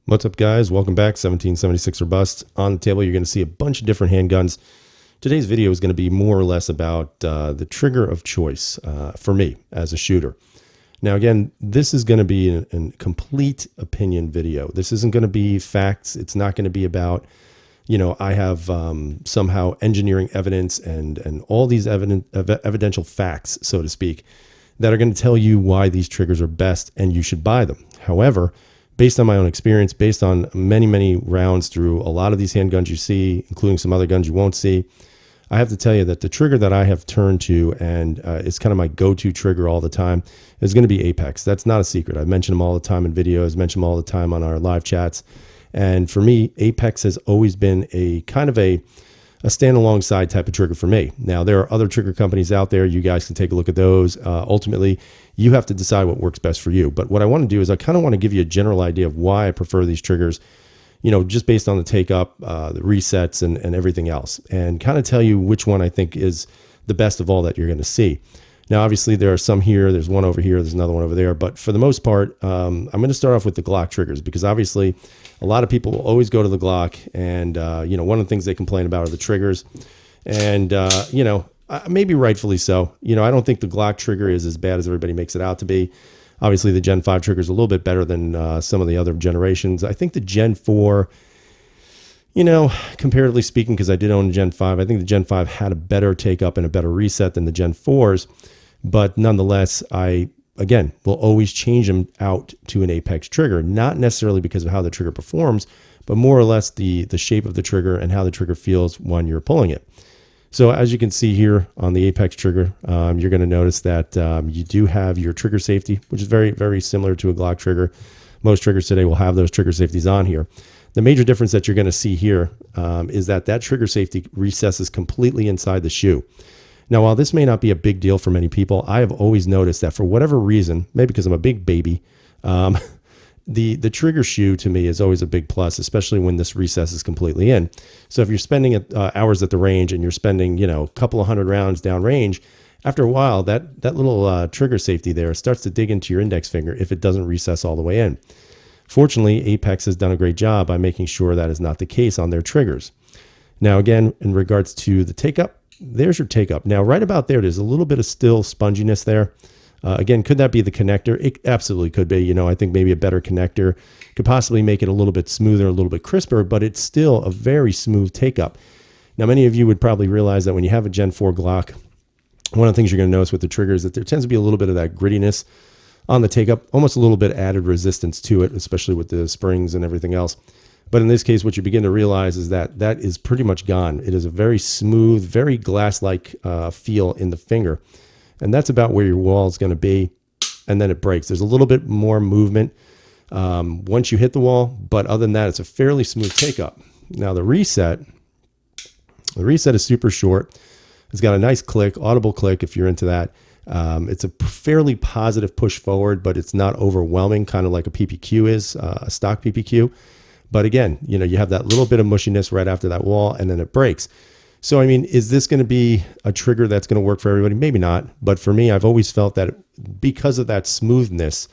What's up, guys? Welcome back. 1776 or bust. On the table, you're going to see a bunch of different handguns. Today's video is going to be more or less about the trigger of choice for me as a shooter. Now, again, this is going to be a complete opinion video. This isn't going to be facts. It's not going to be about, I have somehow engineering evidence and all these evidential facts, so to speak, that are going to tell you why these triggers are best and you should buy them. However, based on my own experience, based on many rounds through a lot of these handguns you see, including some other guns you won't see, I have to tell you that the trigger that I have turned to, and it's kind of my go-to trigger all the time, is going to be Apex. That's not a secret. I've mentioned them all the time in videos, mentioned them all the time on our live chats. And for me, Apex has always been a kind of a stand alongside type of trigger for me. Now, there are other trigger companies out there. You guys can take a look at those. Ultimately, you have to decide what works best for you. But what I want to do is I kind of want to give you a general idea of why I prefer these triggers, just based on the take up, the resets and everything else, and kind of tell you which one I think is the best of all that you're going to see. Now, obviously, there are some here. There's one over here. There's another one over there. But for the most part, I'm going to start off with the Glock triggers because obviously a lot of people will always go to the Glock. And, one of the things they complain about are the triggers. And, maybe rightfully so. I don't think the Glock trigger is as bad as everybody makes it out to be. Obviously, the Gen 5 trigger is a little bit better than some of the other generations. I think the Gen 4... comparatively speaking, because I did own a Gen 5, I think the Gen 5 had a better take up and a better reset than the Gen 4s. But nonetheless, I, again, will always change them out to an Apex trigger, not necessarily because of how the trigger performs, but more or less the shape of the trigger and how the trigger feels when you're pulling it. So as you can see here on the Apex trigger, you're going to notice that you do have your trigger safety, which is very, very similar to a Glock trigger. Most triggers today will have those trigger safeties on here. The major difference that you're going to see here is that trigger safety recesses completely inside the shoe. Now, while this may not be a big deal for many people, I have always noticed that for whatever reason, maybe because I'm a big baby, the trigger shoe to me is always a big plus, especially when this recesses completely in. So if you're spending hours at the range and you're spending, a couple of 100 rounds down range, after a while, that little trigger safety there starts to dig into your index finger if it doesn't recess all the way in. Fortunately, Apex has done a great job by making sure that is not the case on their triggers. Now, again, in regards to the take-up, there's your take-up. Now, right about there's a little bit of still sponginess there. Again, could that be the connector? It absolutely could be. I think maybe a better connector could possibly make it a little bit smoother, a little bit crisper, but it's still a very smooth take-up. Now, many of you would probably realize that when you have a Gen 4 Glock, one of the things you're going to notice with the trigger is that there tends to be a little bit of that grittiness on the take up, almost a little bit added resistance to it, especially with the springs and everything else. But in this case, what you begin to realize is that is pretty much gone. It is a very smooth, very glass-like feel in the finger. And that's about where your wall is going to be. And then it breaks. There's a little bit more movement once you hit the wall. But other than that, it's a fairly smooth take up. Now the reset is super short. It's got a nice click, audible click if you're into that. It's a fairly positive push forward, but it's not overwhelming, kind of like a PPQ is, a stock PPQ. But again, you have that little bit of mushiness right after that wall, and then it breaks. So, is this going to be a trigger that's going to work for everybody? Maybe not. But for me, I've always felt that because of that smoothness,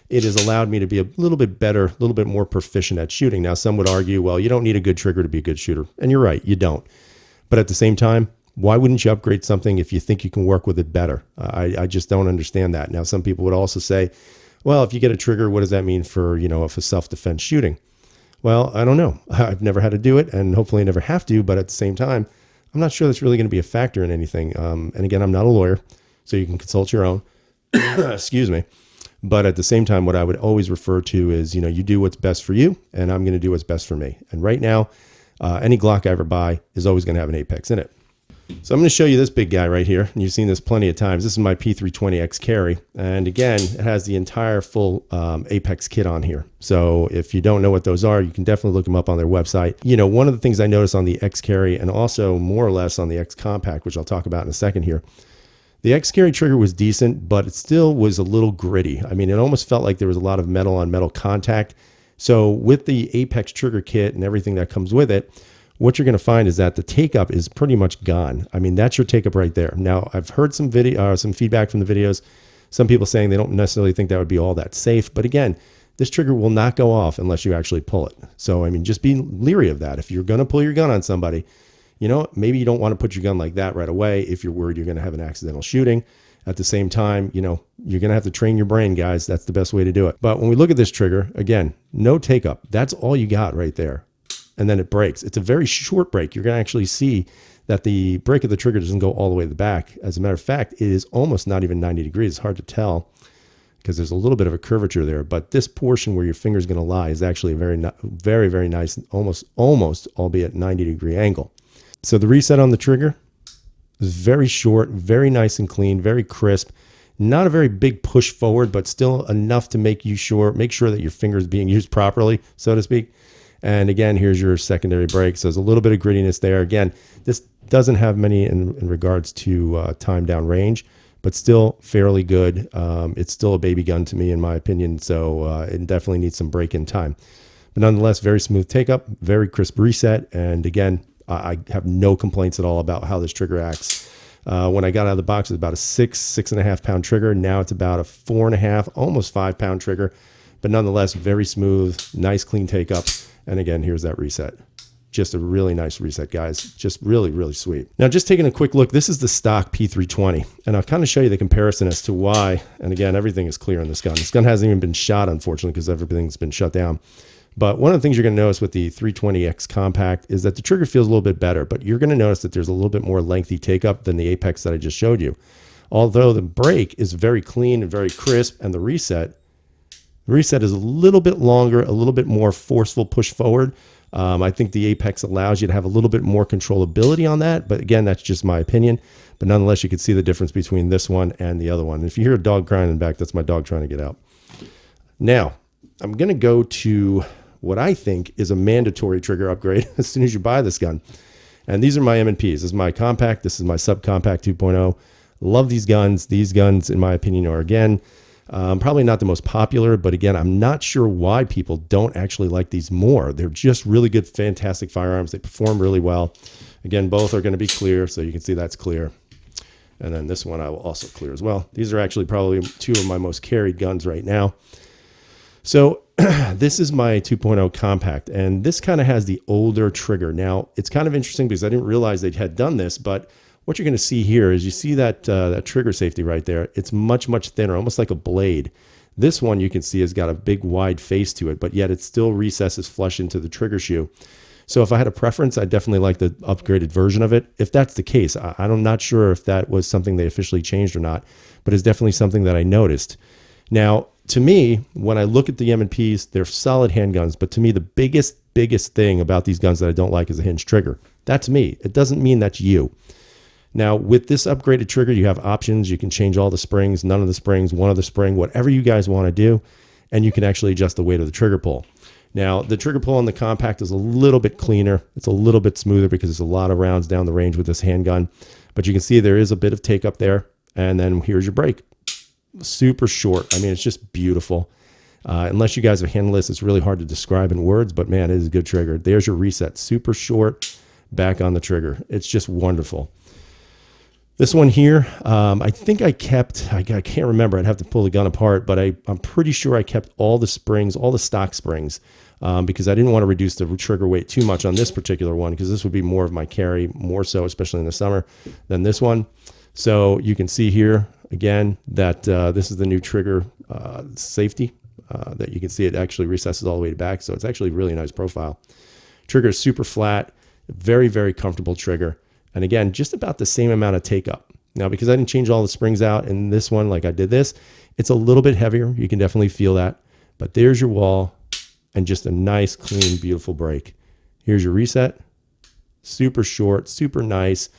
it has allowed me to be a little bit better, a little bit more proficient at shooting. Now, some would argue, well, you don't need a good trigger to be a good shooter. And you're right, you don't. But at the same time, why wouldn't you upgrade something if you think you can work with it better? I just don't understand that. Now, some people would also say, well, if you get a trigger, what does that mean for, for self-defense shooting? Well, I don't know. I've never had to do it and hopefully I never have to. But at the same time, I'm not sure that's really going to be a factor in anything. And again, I'm not a lawyer, so you can consult your own. Excuse me. But at the same time, what I would always refer to is, you do what's best for you and I'm going to do what's best for me. And right now, any Glock I ever buy is always going to have an Apex in it. So I'm going to show you this big guy right here. And you've seen this plenty of times. This is my P320 X carry. And again, it has the entire full Apex kit on here. So if you don't know what those are, you can definitely look them up on their website. One of the things I noticed on the X carry and also more or less on the X compact, which I'll talk about in a second here, the X carry trigger was decent, but it still was a little gritty. It almost felt like there was a lot of metal on metal contact. So with the Apex trigger kit and everything that comes with it, what you're going to find is that the take-up is pretty much gone. That's your take-up right there. Now, I've heard some feedback from the videos. Some people saying they don't necessarily think that would be all that safe. But again, this trigger will not go off unless you actually pull it. So, I mean, just be leery of that. If you're going to pull your gun on somebody, you know, maybe you don't want to put your gun like that right away if you're worried you're going to have an accidental shooting. At the same time, you know, you're going to have to train your brain, guys. That's the best way to do it. But when we look at this trigger, again, no take up. That's all you got right there. And then it breaks. It's a very short break. You're going to actually see that the break of the trigger doesn't go all the way to the back. As a matter of fact, it is almost not even 90 degrees. It's hard to tell because there's a little bit of a curvature there. But this portion where your finger is going to lie is actually a very, very nice, almost, albeit 90-degree angle. So the reset on the trigger is very short, very nice and clean, very crisp. Not a very big push forward, but still enough to make sure that your finger is being used properly, so to speak. And again, here's your secondary break. So there's a little bit of grittiness there. Again, this doesn't have many in regards to time down range, but still fairly good. It's still a baby gun to me, in my opinion. So it definitely needs some break-in time. But nonetheless, very smooth take-up, very crisp reset. And again, I have no complaints at all about how this trigger acts. When I got out of the box, it was about a 6.5 pound trigger. Now it's about a 4.5, almost 5 pound trigger. But nonetheless, very smooth, nice, clean take-up. And again, here's that reset. Just a really nice reset, guys. Just really, really sweet. Now, just taking a quick look, this is the stock P320. And I'll kind of show you the comparison as to why. And again, everything is clear on this gun. This gun hasn't even been shot, unfortunately, because everything's been shut down. But one of the things you're going to notice with the 320X Compact is that the trigger feels a little bit better, but you're going to notice that there's a little bit more lengthy take-up than the Apex that I just showed you. Although the break is very clean and very crisp, and the reset is a little bit longer, a little bit more forceful push forward. I think the Apex allows you to have a little bit more controllability on that, but again, that's just my opinion. But nonetheless, you can see the difference between this one and the other one. If you hear a dog crying in the back, that's my dog trying to get out. Now, I'm going to go to what I think is a mandatory trigger upgrade as soon as you buy this gun. And these are my M&Ps. This is my compact. This is my subcompact 2.0. Love these guns. These guns, in my opinion, are, again, probably not the most popular, but again, I'm not sure why people don't actually like these more. They're just really good, fantastic firearms. They perform really well. Again, both are going to be clear, so you can see that's clear. And then this one I will also clear as well. These are actually probably two of my most carried guns right now. So this is my 2.0 compact, and this kind of has the older trigger. Now, it's kind of interesting because I didn't realize they had done this, but what you're going to see here is you see that that trigger safety right there. It's much, much thinner, almost like a blade. This one you can see has got a big wide face to it, but yet it still recesses flush into the trigger shoe. So if I had a preference, I'd definitely like the upgraded version of it. If that's the case, I'm not sure if that was something they officially changed or not, but it's definitely something that I noticed. Now, to me, when I look at the M&Ps, they're solid handguns, but to me, the biggest thing about these guns that I don't like is a hinge trigger. That's me. It doesn't mean that's you. Now, with this upgraded trigger, you have options. You can change all the springs, none of the springs, one of the spring, whatever you guys want to do, and you can actually adjust the weight of the trigger pull. Now, the trigger pull on the compact is a little bit cleaner. It's a little bit smoother because there's a lot of rounds down the range with this handgun, but you can see there is a bit of take up there, and then here's your break. Super short. I mean, it's just beautiful. Unless you guys have handled this, it's really hard to describe in words, but man, it is a good trigger. There's your reset. Super short, back on the trigger. It's just wonderful. This one here, I think I kept, I can't remember, I'd have to pull the gun apart, but I'm pretty sure I kept all the springs, all the stock springs, because I didn't want to reduce the trigger weight too much on this particular one, because this would be more of my carry, more so, especially in the summer, than this one. So you can see here, again, that this is the new trigger safety, that you can see it actually recesses all the way back. So it's actually a really nice profile. Trigger is super flat, very, very comfortable trigger. And again, just about the same amount of take up. Now, because I didn't change all the springs out in this one like I did this, it's a little bit heavier. You can definitely feel that. But there's your wall and just a nice, clean, beautiful break. Here's your reset. Super short, super nice.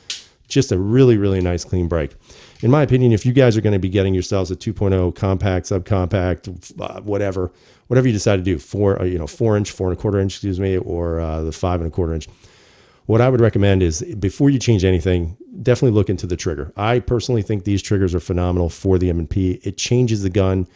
Just a really, really nice, clean break. In my opinion, if you guys are going to be getting yourselves a 2.0 compact, subcompact, whatever you decide to do, 4 inch, 4.25 inch, or the 5.25 inch. What I would recommend is before you change anything, definitely look into the trigger. I personally think these triggers are phenomenal for the M&P. It changes the gun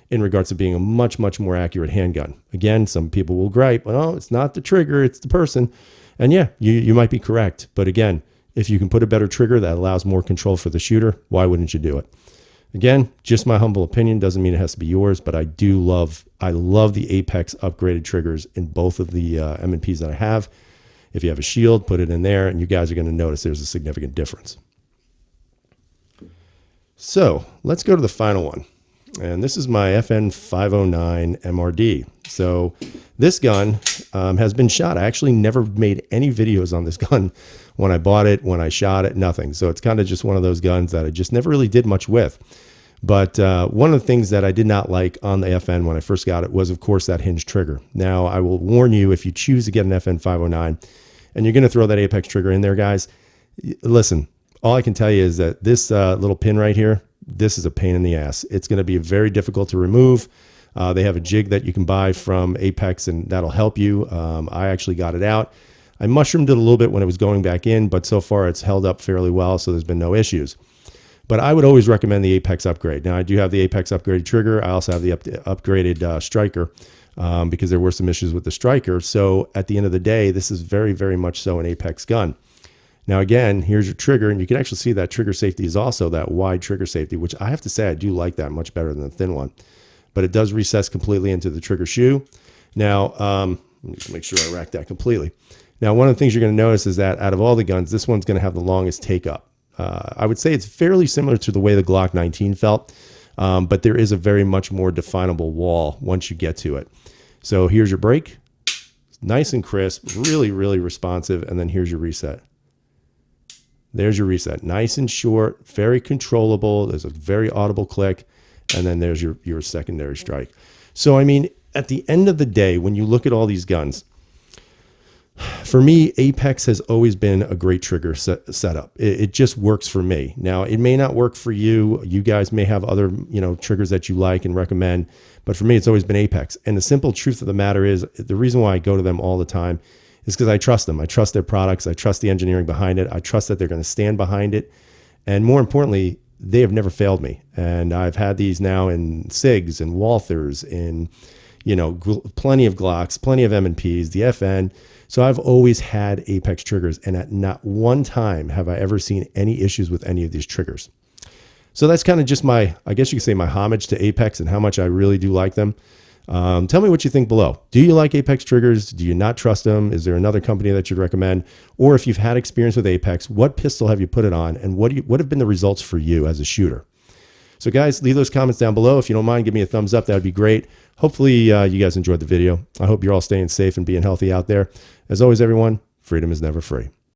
in regards to being a much, much more accurate handgun. Again, some people will gripe, well, it's not the trigger, it's the person. And yeah, you might be correct. But again, if you can put a better trigger that allows more control for the shooter, why wouldn't you do it? Again, just my humble opinion, doesn't mean it has to be yours, but I love the Apex upgraded triggers in both of the M&Ps that I have. If you have a shield, put it in there, and you guys are going to notice there's a significant difference. So let's go to the final one. And this is my FN509 MRD. So this gun has been shot. I actually never made any videos on this gun when I bought it, when I shot it, nothing. So it's kind of just one of those guns that I just never really did much with. But one of the things that I did not like on the FN when I first got it was, of course, that hinge trigger. Now, I will warn you, if you choose to get an FN509 and you're going to throw that Apex trigger in there, guys, listen, all I can tell you is that this little pin right here, this is a pain in the ass. It's going to be very difficult to remove. They have a jig that you can buy from Apex, and that'll help you. I actually got it out. I mushroomed it a little bit when it was going back in, but so far it's held up fairly well, so there's been no issues. But I would always recommend the Apex upgrade. Now, I do have the Apex upgraded trigger. I also have the upgraded striker because there were some issues with the striker. So at the end of the day, this is very, very much so an Apex gun. Now, again, here's your trigger, and you can actually see that trigger safety is also that wide trigger safety, which I have to say I do like that much better than the thin one. But it does recess completely into the trigger shoe. Now, let me just make sure I rack that completely. Now, one of the things you're going to notice is that out of all the guns, this one's going to have the longest take up. I would say it's fairly similar to the way the Glock 19 felt, but there is a very much more definable wall once you get to it. So here's your break. Nice and crisp, really, really responsive. And then here's your reset. There's your reset. Nice and short, very controllable. There's a very audible click. And then there's your secondary strike. So, I mean, at the end of the day, when you look at all these guns, for me, Apex has always been a great trigger setup. It just works for me. Now, it may not work for you. You guys may have other, triggers that you like and recommend. But for me, it's always been Apex. And the simple truth of the matter is, the reason why I go to them all the time is because I trust them. I trust their products. I trust the engineering behind it. I trust that they're going to stand behind it. And more importantly, they have never failed me. And I've had these now in SIGs and Walthers, in, plenty of Glocks, plenty of M&Ps, the FN. So I've always had Apex triggers, and at not one time have I ever seen any issues with any of these triggers. So that's kind of just my, I guess you could say, my homage to Apex and how much I really do like them. Tell me what you think below. Do you like Apex triggers? Do you not trust them? Is there another company that you'd recommend? Or if you've had experience with Apex, what pistol have you put it on, and what have been the results for you as a shooter? So guys, leave those comments down below. If you don't mind, give me a thumbs up. That would be great. Hopefully you guys enjoyed the video. I hope you're all staying safe and being healthy out there. As always, everyone, freedom is never free.